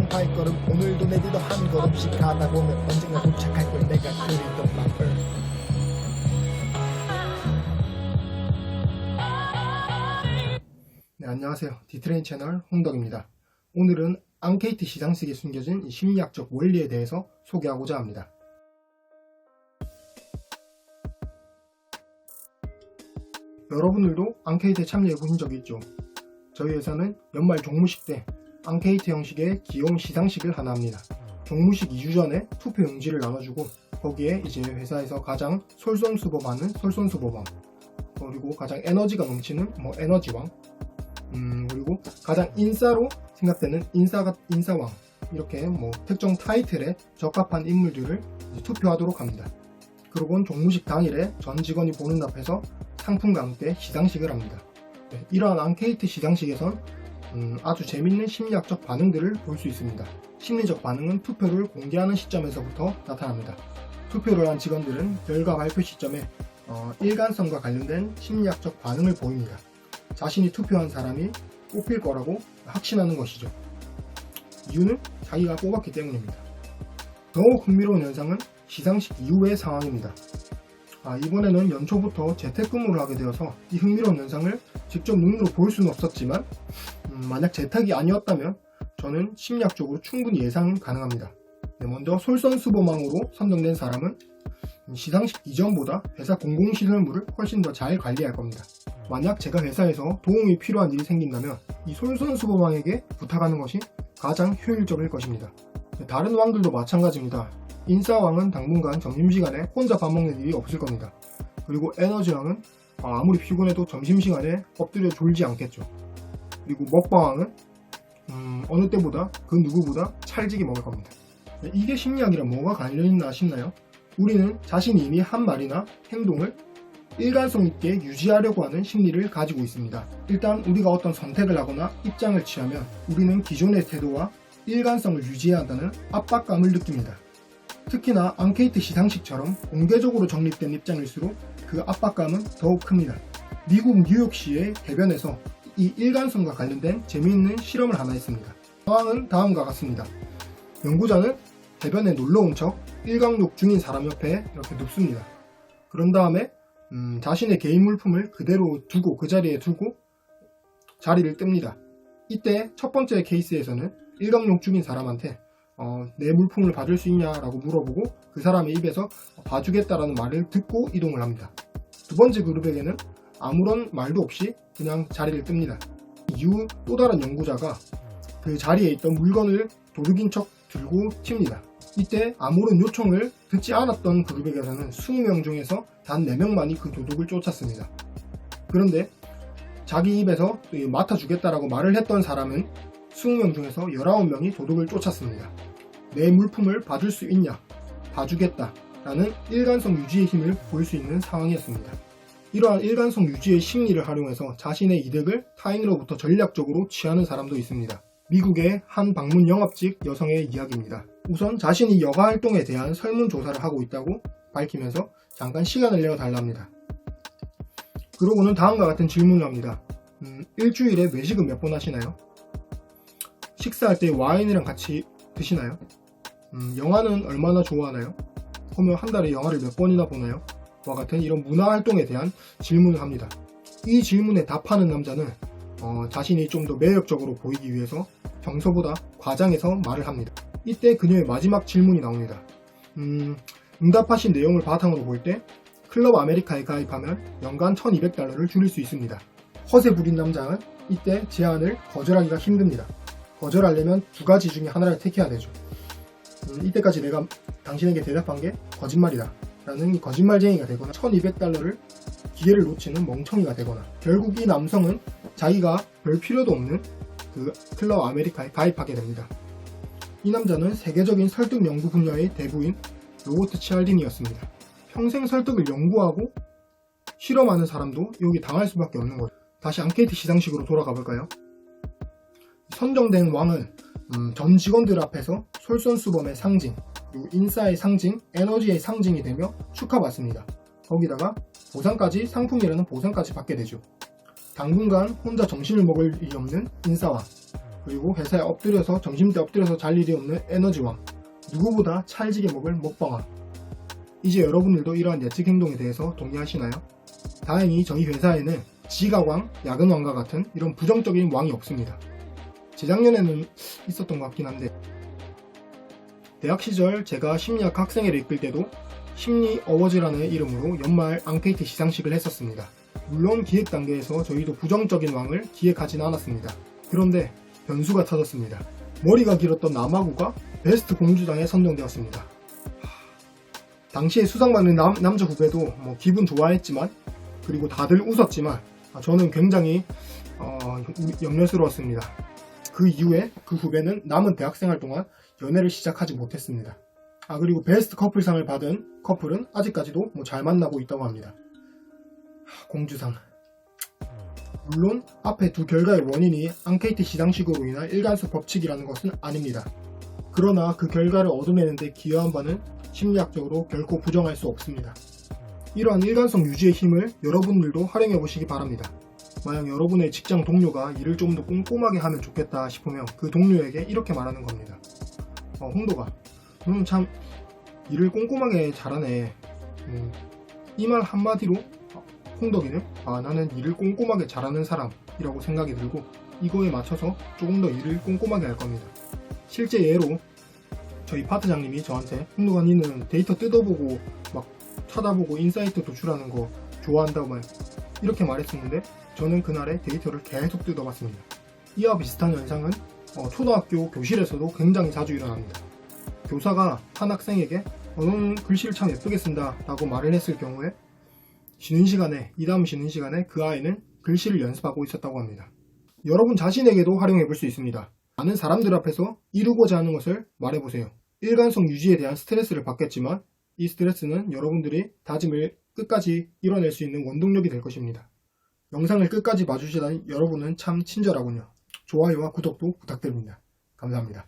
발걸음 오늘도 내디도 한 걸음씩 가다 보면 언젠가 도착할 걸 내가 그리던 마을. 네, 안녕하세요. 디트레인 채널 홍덕입니다. 오늘은 앙케이트 시상식에 숨겨진 이 심리학적 원리에 대해서 소개하고자 합니다. 여러분들도 앙케이트에 참여해 보신 적이 있죠? 저희 회사는 연말 종무식 때 앙케이트 형식의 귀여운 시상식을 하나 합니다. 종무식 2주 전에 투표 용지를 나눠주고 거기에 이제 회사에서 가장 솔선수범하는 솔선수범왕, 그리고 가장 에너지가 넘치는 에너지왕, 그리고 가장 인싸로 생각되는 인싸왕, 이렇게 특정 타이틀에 적합한 인물들을 투표하도록 합니다. 그리고는 종무식 당일에 전 직원이 보는 앞에서 상품과 함께 시상식을 합니다. 네, 이러한 앙케이트 시상식에선 아주 재밌는 심리학적 반응들을 볼 수 있습니다. 심리적 반응은 투표를 공개하는 시점에서부터 나타납니다. 투표를 한 직원들은 결과 발표 시점에 일관성과 관련된 심리학적 반응을 보입니다. 자신이 투표한 사람이 뽑힐 거라고 확신하는 것이죠. 이유는 자기가 뽑았기 때문입니다. 더욱 흥미로운 현상은 시상식 이후의 상황입니다. 이번에는 연초부터 재택근무를 하게 되어서 이 흥미로운 현상을 직접 눈으로 볼 수는 없었지만 만약 재택이 아니었다면 저는 심리학적으로 충분히 예상 가능합니다. 네, 먼저 솔선수범왕으로 선정된 사람은 시상식 이전보다 회사 공공시설물을 훨씬 더 잘 관리할 겁니다. 만약 제가 회사에서 도움이 필요한 일이 생긴다면 이 솔선수범왕에게 부탁하는 것이 가장 효율적일 것입니다. 네, 다른 왕들도 마찬가지입니다. 인싸왕은 당분간 점심시간에 혼자 밥 먹는 일이 없을 겁니다. 그리고 에너지왕은 아무리 피곤해도 점심시간에 엎드려 졸지 않겠죠. 그리고 먹방왕은 어느 때보다 그 누구보다 찰지게 먹을 겁니다. 이게 심리학이랑 뭐가 관련있나 싶나요? 우리는 자신이 이미 한 말이나 행동을 일관성 있게 유지하려고 하는 심리를 가지고 있습니다. 일단 우리가 어떤 선택을 하거나 입장을 취하면 우리는 기존의 태도와 일관성을 유지해야 한다는 압박감을 느낍니다. 특히나 앙케이트 시상식처럼 공개적으로 정립된 입장일수록 그 압박감은 더욱 큽니다. 미국 뉴욕시의 대변에서 이 일관성과 관련된 재미있는 실험을 하나 했습니다. 상황은 다음과 같습니다. 연구자는 대변에 놀러온 척 일광욕 중인 사람 옆에 이렇게 눕습니다. 그런 다음에 자신의 개인 물품을 그대로 두고 그 자리에 두고 자리를 뜹니다. 이때 첫 번째 케이스에서는 일광욕 중인 사람한테 내 물품을 봐줄 수 있냐라고 물어보고 그 사람의 입에서 봐주겠다라는 말을 듣고 이동을 합니다. 두 번째 그룹에게는 아무런 말도 없이 그냥 자리를 뜹니다. 이후 또 다른 연구자가 그 자리에 있던 물건을 도둑인 척 들고 튑니다. 이때 아무런 요청을 듣지 않았던 그룹에게서는 20명 중에서 단 4명만이 그 도둑을 쫓았습니다. 그런데 자기 입에서 맡아주겠다라고 말을 했던 사람은 20명 중에서 19명이 도둑을 쫓았습니다. 내 물품을 봐줄 수 있냐? 봐주겠다 라는 일관성 유지의 힘을 보일 수 있는 상황이었습니다. 이러한 일관성 유지의 심리를 활용해서 자신의 이득을 타인으로부터 전략적으로 취하는 사람도 있습니다. 미국의 한 방문 영업직 여성의 이야기입니다. 우선 자신이 여가 활동에 대한 설문조사를 하고 있다고 밝히면서 잠깐 시간을 내어달랍니다. 그러고는 다음과 같은 질문을 합니다. 일주일에 외식은 몇 번 하시나요? 식사할 때 와인이랑 같이 드시나요? 영화는 얼마나 좋아하나요? 그러면 한 달에 영화를 몇 번이나 보나요? 와 같은 이런 문화활동에 대한 질문을 합니다. 이 질문에 답하는 남자는 자신이 좀 더 매력적으로 보이기 위해서 평소보다 과장해서 말을 합니다. 이때 그녀의 마지막 질문이 나옵니다. 응답하신 내용을 바탕으로 볼 때 클럽 아메리카에 가입하면 연간 $1200를 줄일 수 있습니다. 허세 부린 남자는 이때 제안을 거절하기가 힘듭니다. 거절하려면 두 가지 중에 하나를 택해야 되죠. 이때까지 내가 당신에게 대답한 게 거짓말이다 라는 이 거짓말쟁이가 되거나 $1200를 기회를 놓치는 멍청이가 되거나, 결국 이 남성은 자기가 별 필요도 없는 그 클럽 아메리카에 가입하게 됩니다. 이 남자는 세계적인 설득 연구 분야의 대부인 로버트 치알디니였습니다. 평생 설득을 연구하고 실험하는 사람도 여기 당할 수밖에 없는 거죠. 다시 앙케이트 시상식으로 돌아가 볼까요? 선정된 왕은 전 직원들 앞에서 솔선수범의 상징, 그리고 인싸의 상징, 에너지의 상징이 되며 축하받습니다. 거기다가 보상까지, 상품이라는 보상까지 받게 되죠. 당분간 혼자 점심을 먹을 일이 없는 인싸왕, 그리고 회사에 엎드려서 점심때 엎드려서 잘 일이 없는 에너지왕, 누구보다 찰지게 먹을 먹방왕. 이제 여러분들도 이러한 예측 행동에 대해서 동의하시나요? 다행히 저희 회사에는 지각왕, 야근왕과 같은 이런 부정적인 왕이 없습니다. 재작년에는 있었던 것 같긴 한데, 대학 시절 제가 심리학 학생회를 이끌 때도 심리 어워즈라는 이름으로 연말 앙케이트 시상식을 했었습니다. 물론 기획 단계에서 저희도 부정적인 왕을 기획하진 않았습니다. 그런데 변수가 터졌습니다. 머리가 길었던 남아구가 베스트 공주상에 선정되었습니다. 당시에 수상받는 남자 후배도 기분 좋아했지만, 그리고 다들 웃었지만 저는 굉장히 염려스러웠습니다. 그 이후에 그 후배는 남은 대학생활 동안 연애를 시작하지 못했습니다. 그리고 베스트 커플상을 받은 커플은 아직까지도 잘 만나고 있다고 합니다. 공주상. 물론 앞에 두 결과의 원인이 앙케이트 시상식으로 인한 일관성 법칙이라는 것은 아닙니다. 그러나 그 결과를 얻어내는 데 기여한 바는 심리학적으로 결코 부정할 수 없습니다. 이러한 일관성 유지의 힘을 여러분들도 활용해 보시기 바랍니다. 만약 여러분의 직장 동료가 일을 좀 더 꼼꼼하게 하면 좋겠다 싶으면 그 동료에게 이렇게 말하는 겁니다. 홍도가, 너는 참 일을 꼼꼼하게 잘하네. 이 말 한마디로 홍덕이는 나는 일을 꼼꼼하게 잘하는 사람이라고 생각이 들고 이거에 맞춰서 조금 더 일을 꼼꼼하게 할 겁니다. 실제 예로 저희 파트장님이 저한테 홍덕아 니는 데이터 뜯어보고 막 찾아보고 인사이트 도출하는 거 좋아한다고 이렇게 말했었는데 저는 그날에 데이터를 계속 뜯어봤습니다. 이와 비슷한 현상은 초등학교 교실에서도 굉장히 자주 일어납니다. 교사가 한 학생에게 너는 글씨를 참 예쁘게 쓴다 라고 말을 했을 경우에 이 다음 쉬는 시간에 그 아이는 글씨를 연습하고 있었다고 합니다. 여러분 자신에게도 활용해 볼 수 있습니다. 많은 사람들 앞에서 이루고자 하는 것을 말해보세요. 일관성 유지에 대한 스트레스를 받겠지만 이 스트레스는 여러분들이 다짐을 끝까지 이뤄낼 수 있는 원동력이 될 것입니다. 영상을 끝까지 봐주시다니 여러분은 참 친절하군요. 좋아요와 구독도 부탁드립니다. 감사합니다.